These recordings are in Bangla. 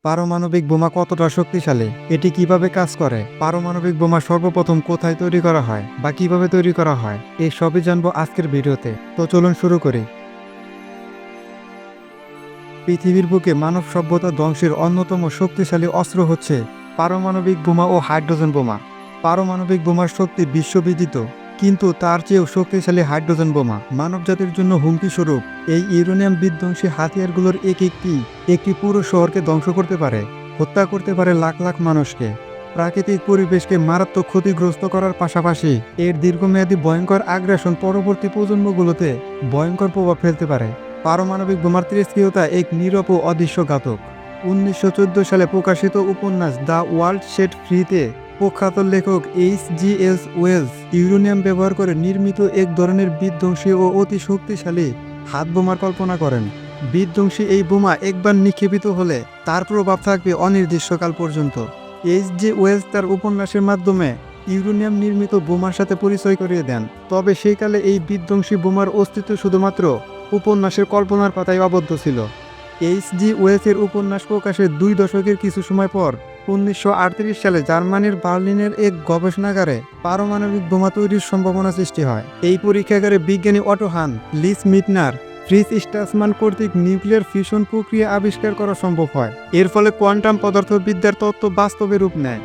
পারমাণবিক বোমা কতটা শক্তিশালী, এটি কিভাবে কাজ করে, পারমাণবিক বোমা সর্বপ্রথম কোথায় তৈরি করা হয় বা কিভাবে তৈরি করা হয়, এই সবই জানবো আজকের ভিডিওতে। তো চলুন শুরু করি। পৃথিবীর বুকে মানব সভ্যতা ধ্বংসের অন্যতম শক্তিশালী অস্ত্র হচ্ছে পারমাণবিক বোমা ও হাইড্রোজেন বোমা। পারমাণবিক বোমার শক্তি বিশ্ববিদিত, কিন্তু তার চেয়েও শক্তিশালী হাইড্রোজেন বোমা মানবজাতির জন্য হুমকি স্বরূপ। এই ইউরেনিয়াম বিধ্বংসী হাতিয়ারগুলোর একটি পুরো শহরকে ধ্বংস করতে পারে, হত্যা করতে পারে লাখ লাখ মানুষকে, প্রাকৃতিক পরিবেশকে মারাত্মক ক্ষতিগ্রস্ত করার পাশাপাশি এর দীর্ঘমেয়াদী ভয়ঙ্কর আগ্রাসন পরবর্তী প্রজন্মগুলোতে ভয়ঙ্কর প্রভাব ফেলতে পারে। পারমাণবিক বোমার তেজস্ক্রিয়তা এক নীরব ও অদৃশ্য ঘাতক। 1914 সালে প্রকাশিত উপন্যাস দ্য ওয়ার্ল্ড সেট ফ্রিতে প্রখ্যাত লেখক H.G. ওয়েলস ইউরেনিয়াম ব্যবহার করে নির্মিত এক ধরনের বিধ্বংসী ও অতি শক্তিশালী হাত বোমার কল্পনা করেন। বিধ্বংসী এই বোমা একবার নিক্ষেপিত হলে তার প্রভাব থাকবে অনির্দিষ্টকাল পর্যন্ত। H.G. ওয়েলস তার উপন্যাসের মাধ্যমে ইউরেনিয়াম নির্মিত বোমার সাথে পরিচয় করিয়ে দেন। তবে সেই কালে এই বিধ্বংসী বোমার অস্তিত্ব শুধুমাত্র উপন্যাসের কল্পনার পাতায় আবদ্ধ ছিল। H.G. ওয়েলসের উপন্যাস প্রকাশের 2 দশকের কিছু সময় পর 1938 সালে জার্মানির বার্লিনের এক গবেষণাগারে পারমাণবিক বোমা তৈরির সম্ভাবনা সৃষ্টি হয়। এই পরীক্ষাগারে বিজ্ঞানী অটো হান, লিস মিটনার, ফ্রিজ স্ট্রাসমান কর্তৃক নিউক্লিয়ার ফিউশন প্রক্রিয়া আবিষ্কার করা সম্ভব হয়। এর ফলে কোয়ান্টাম পদার্থবিদ্যার তত্ত্ব বাস্তবে রূপ নেয়।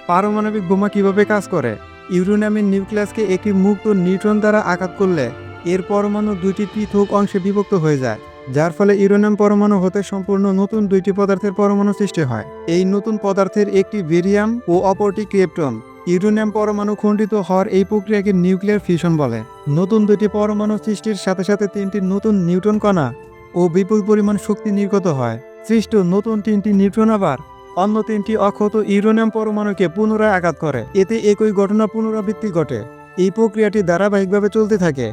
পারমাণবিক বোমা কিভাবে কাজ করে? ইউরেনিয়ামের নিউক্লিয়াসকে একটি মুক্ত নিউট্রন দ্বারা আঘাত করলে এর পরমাণু 2টি পৃথক অংশে বিভক্ত হয়ে যায়, যার ফলে ইউরেনিয়াম পরমাণু হতে সম্পূর্ণ নতুন 2টি পদার্থের পরমাণু সৃষ্টি হয়। এই নতুন পদার্থের একটি বেরিয়াম ও অপরটি ক্রিপ্টন। ইউরেনিয়াম পরমাণু খণ্ডিত হওয়ার এই প্রক্রিয়াকে নিউক্লিয়ার ফিউশন বলে। নতুন 2টি পরমাণু সৃষ্টির সাথে সাথে 3টি নতুন নিউট্রন কণা ও বিপুল পরিমাণ শক্তি নির্গত হয়। সৃষ্ট নতুন 3টি নিউট্রন আবার অন্য 3টি অক্ষত ইউরেনিয়াম পরমাণুকে পুনরায় আঘাত করে। এতে একই ঘটনা পুনরাবৃত্তি ঘটে। এই প্রক্রিয়াটি ধারাবাহিকভাবে চলতে থাকে,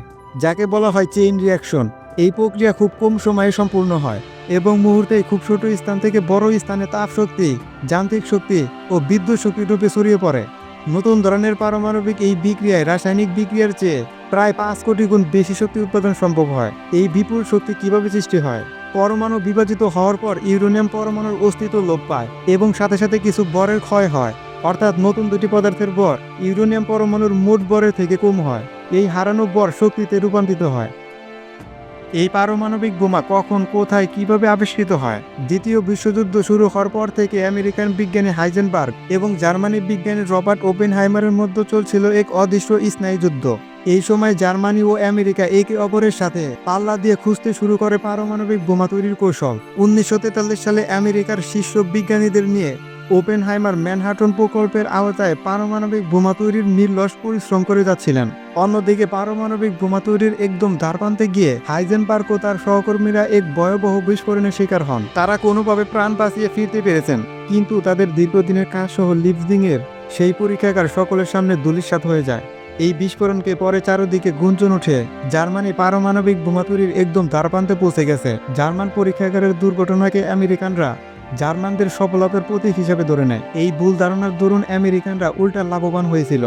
যাকে বলা হয় চেইন রিঅ্যাকশন। এই প্রক্রিয়া খুব কম সময়ে সম্পূর্ণ হয় এবং মুহূর্তেই খুব ছোট স্থান থেকে বড় স্থানে তাপ শক্তি, যান্ত্রিক শক্তি ও বিদ্যুৎ শক্তি রূপে ছড়িয়ে পড়ে। নতুন ধরনের পারমাণবিক এই বিক্রিয়ায় রাসায়নিক বিক্রিয়ার চেয়ে প্রায় 5 কোটি গুণ বেশি শক্তি উৎপাদন সম্ভব হয়। এই বিপুল শক্তি কিভাবে সৃষ্টি হয়? পরমাণু বিভাজিত হওয়ার পর ইউরেনিয়াম পরমাণুর অস্তিত্ব লোপ পায় এবং সাথে সাথে কিছু ভরের ক্ষয় হয়, অর্থাৎ নতুন 2টি পদার্থের ভর ইউরেনিয়াম পরমাণুর মোট ভরের থেকে কম হয়। এই হারানো ভর শক্তিতে রূপান্তরিত হয়। এই পারমাণবিক বোমা কখন, কোথায়, কিভাবে আবিষ্কৃত হয়? দ্বিতীয় বিশ্বযুদ্ধ শুরু হওয়ার পর থেকে আমেরিকান বিজ্ঞানী হাইজেনবার্গ এবং জার্মানি বিজ্ঞানী রবার্ট ওপেনহাইমারের মধ্যে চলছিল এক অদৃশ্য স্নায়ুযুদ্ধ। এই সময় জার্মানি ও আমেরিকা একে অপরের সাথে পাল্লা দিয়ে খুঁজতে শুরু করে পারমাণবিক বোমা তৈরির কৌশল। 1943 সালে আমেরিকার শীর্ষ বিজ্ঞানীদের নিয়ে ওপেনহাইমার ম্যানহাটন প্রকল্পের আওতায় পারমাণবিক বোমা তৈরির নির্লস পরিশ্রম করে যাচ্ছিলেন। অন্যদিকে পারমাণবিক বোমা তৈরির একদম দ্বারপ্রান্তে গিয়ে হাইজেনবার্গ ও তার সহকর্মীরা এক ভয়াবহ বিস্ফোরণের শিকার হন। তারা কোনোভাবে প্রাণ বাঁচিয়ে ফিরতে পেরেছেন, কিন্তু তাদের দীর্ঘদিনের কাজ সহ লিপজিংয়ের সেই পরীক্ষাগার সকলের সামনে ধূলিসাৎ হয়ে যায়। এই বিস্ফোরণকে পরে চারদিকে গুঞ্জন ওঠে, জার্মানি পারমাণবিক বোমা তৈরির একদম দ্বারপ্রান্তে পৌঁছে গেছে। জার্মান পরীক্ষাগারের দুর্ঘটনাকে আমেরিকানরা জার্মানদের সফলতার প্রতীক হিসেবে ধরে নেয়। এই ভুল ধারণার দরুন আমেরিকানরা উল্টা লাভবান হয়েছিল।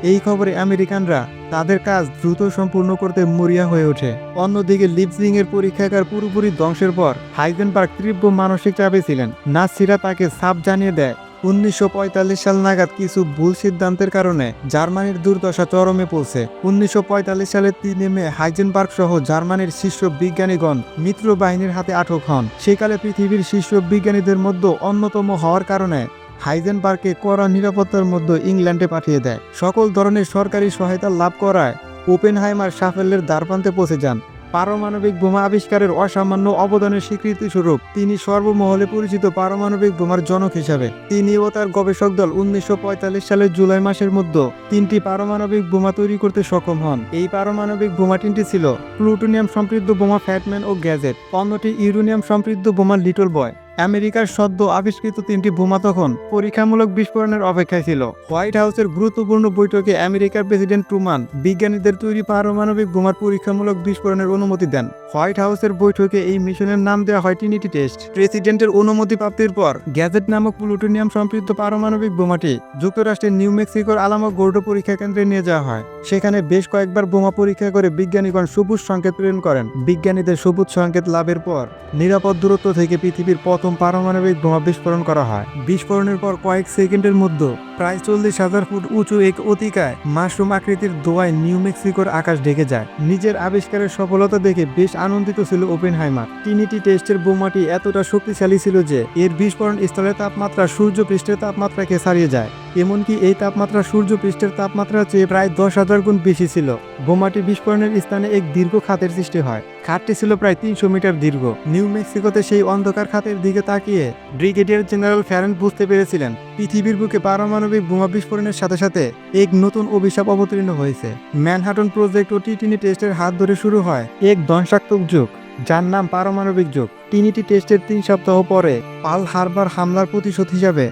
এই খবরে আমেরিকানরা তাদের কাজ দ্রুত সম্পূর্ণ করতে মরিয়া হয়ে ওঠে। অন্যদিকে লিপজিং এর পরীক্ষাগার পুরোপুরি ধ্বংসের পর হাইজেনবার্গ তীব্র মানসিক চাপে ছিলেন। নাৎসিরা তাকে সাফ জানিয়ে দেয় 1945 সাল নাগাদ কিছু ভুল সিদ্ধান্তের কারণে জার্মানির দুর্দশা চরমে পৌঁছে। 1945 সালের 3 মে হাইজেনবার্গ সহ জার্মানির শীর্ষ বিজ্ঞানীগণ মিত্র বাহিনীর হাতে আটক হন। সেকালে পৃথিবীর শীর্ষ বিজ্ঞানীদের মধ্যে অন্যতম হওয়ার কারণে হাইজেনবার্গকে কড়া নিরাপত্তার মধ্যে ইংল্যান্ডে পাঠিয়ে দেয়। সকল ধরনের সরকারি সহায়তা লাভ করায় ওপেনহাইমার সাফল্যের দ্বারপ্রান্তে পৌঁছে যান। পারমাণবিক বোমা আবিষ্কারের অসামান্য অবদানের স্বীকৃতি স্বরূপ তিনি সর্বমহলে পরিচিত পারমাণবিক বোমার জনক হিসাবে। তিনি ও তার গবেষক দল 1945 সালের জুলাই মাসের মধ্যে 3টি পারমাণবিক বোমা তৈরি করতে সক্ষম হন। এই পারমাণবিক বোমা 3টি ছিল প্লুটোনিয়াম সমৃদ্ধ বোমা ফ্যাটম্যান ও গ্যাজেট, অন্যটি ইউরেনিয়াম সমৃদ্ধ বোমা লিটল বয়। আমেরিকার সদ্য আবিষ্কৃত 3টি বোমা তখন পরীক্ষামূলক বিস্ফোরণের অপেক্ষায় ছিল। হোয়াইট হাউসের গুরুত্বপূর্ণ বৈঠকে আমেরিকার প্রেসিডেন্ট ট্রুমান বিজ্ঞানীদের তৈরি পারমাণবিক বোমার পরীক্ষামূলক বিস্ফোরণের অনুমতি দেন। হোয়াইট হাউসের বৈঠকে এই মিশনের নাম দেওয়া হয় ট্রিনিটি টেস্ট। প্রেসিডেন্টের অনুমতি প্রাপ্তির পর গ্যাজেট নামক প্লুটোনিয়াম সমৃদ্ধ পারমাণবিক বোমাটি যুক্তরাষ্ট্রের নিউ মেক্সিকোর আলামো গোর্ডো পরীক্ষা কেন্দ্রে নিয়ে যাওয়া হয়। সেখানে বেশ কয়েকবার বোমা পরীক্ষা করে বিজ্ঞানীগণ সবুজ সংকেত প্রেরণ করেন। বিজ্ঞানীদের সবুজ সংকেত লাভের পর নিরাপদ দূরত্ব থেকে পৃথিবীর প্রথম প্রথম পারমাণবিক বোমা বিস্ফোরণ করা হয়। বিস্ফোরণের পর কয়েক সেকেন্ডের মধ্যে প্রায় 40,000 ফুট উঁচু এক অতিকায় মাশরুম আকৃতির ধোঁয়ায় নিউ মেক্সিকোর আকাশ ঢেকে যায়। নিজের আবিষ্কারের সফলতা দেখে বেশ আনন্দিত ছিল ওপেনহাইমার। ট্রিনিটি টেস্টের বোমাটি এতটা শক্তিশালী ছিল যে এর বিস্ফোরণ স্থলের তাপমাত্রা সূর্যপৃষ্ঠের তাপমাত্রাকে ছাড়িয়ে যায়। এমনকি এই তাপমাত্রা সূর্যপৃষ্ঠের তাপমাত্রার চেয়ে প্রায় 10,000 গুণ বেশি ছিল। বোমাটি বিস্ফোরণের স্থানে এক দীর্ঘ খাতের সৃষ্টি হয়। খাতটি ছিল প্রায় 300 মিটার দীর্ঘ। নিউ মেক্সিকোতে সেই অন্ধকার খাতের দিকে তাকিয়ে ব্রিগেডিয়ার জেনারেল ফ্যারেন বুঝতে পেরেছিলেন পৃথিবীর বুকে পারমাণবিক বোমা বিস্ফোরণের সাথে সাথে এক নতুন অভিশাপ অবতীর্ণ হয়েছে। ম্যানহাটন প্রজেক্ট ও ট্রিনিটি টেস্টের হাত ধরে শুরু হয় এক ধ্বংসাত্মক যুগ, যার নাম পারমাণবিক যুগ। ট্রিনিটি টেস্টের 3 সপ্তাহ পরে পার্ল হারবার হামলার প্রতিশোধ হিসাবে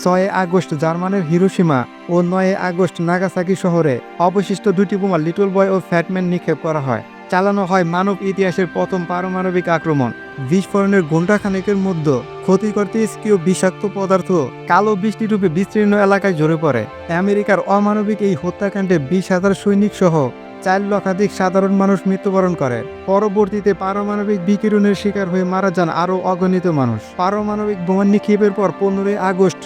6 আগস্ট জার্মানের হিরোশিমা ও 9 আগস্ট নাগাসাকি শহরে অবশিষ্ট 2টি বোমা লিটল বয় ও ফ্যাটম্যান নিক্ষেপ করা হয়। চালানো হয় মানব ইতিহাসের প্রথম পারমাণবিক আক্রমণ। বিস্ফোরণের ঘণ্টাখানেকের মধ্যে ক্ষতিকর তেজস্ক্রিয় বিষাক্ত পদার্থ কালো বৃষ্টি রূপে বিস্তীর্ণ এলাকায় ঝরে পড়ে। আমেরিকার অমানবিক এই হত্যাকাণ্ডে 20,000 সৈনিক সহ 4 লক্ষাধিক সাধারণ মানুষ মৃত্যুবরণ করে। পরবর্তীতে পারমাণবিক বিকিরণের শিকার হয়ে মারা যান আরও অগণিত মানুষ। পারমাণবিক বোমা নিক্ষেপের পর 15 আগস্ট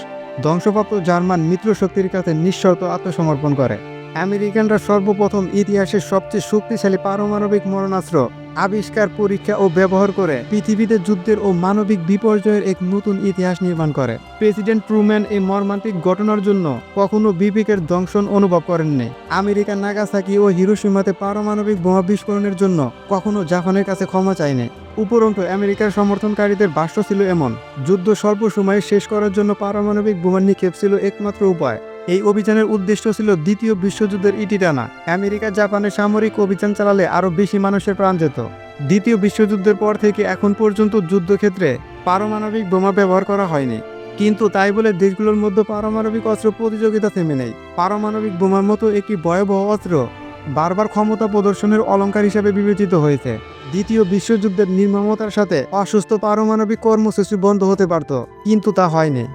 ধ্বংসপ্রাপ্ত জার্মান মিত্রশক্তির কাছে নিঃশর্ত আত্মসমর্পণ করে। আমেরিকানরা সর্বপ্রথম ইতিহাসের সবচেয়ে শক্তিশালী পারমাণবিক মরণাস্ত্র আবিষ্কার, পরীক্ষা ও ব্যবহার করে পৃথিবীতে যুদ্ধের ও মানবিক বিপর্যয়ের এক নতুন ইতিহাস নির্মাণ করে। প্রেসিডেন্ট ট্রুম্যান এই মর্মান্তিক ঘটনার জন্য কখনো বিবেকের দংশন অনুভব করেননি। আমেরিকা নাগাসাকি ও হিরোশিমাতে পারমাণবিক বোমা বিস্ফোরণের জন্য কখনো জাপানের কাছে ক্ষমা চায়নি। উপরন্তু আমেরিকার সমর্থনকারীদের ভাষ্য ছিল এমন, যুদ্ধ স্বল্প সময়ে শেষ করার জন্য পারমাণবিক বোমা নিক্ষেপ ছিল একমাত্র উপায়। এই অভিযানের উদ্দেশ্য ছিল দ্বিতীয় বিশ্বযুদ্ধের ইতি টানা। আমেরিকা জাপানের সামরিক অভিযান চালালে আরও বেশি মানুষের প্রাণ যেত। দ্বিতীয় বিশ্বযুদ্ধের পর থেকে এখন পর্যন্ত যুদ্ধক্ষেত্রে পারমাণবিক বোমা ব্যবহার করা হয়নি। কিন্তু তাই বলে দেশগুলোর মধ্যে পারমাণবিক অস্ত্র প্রতিযোগিতা থেমে নেই। পারমাণবিক বোমার মতো একটি ভয়াবহ অস্ত্র বারবার ক্ষমতা প্রদর্শনের অলংকার হিসেবে বিবেচিত হয়েছে। দ্বিতীয় বিশ্বযুদ্ধের নির্মমতার সাথে অসুস্থ পারমাণবিক কর্মসূচি বন্ধ হতে পারত, কিন্তু তা হয়নি।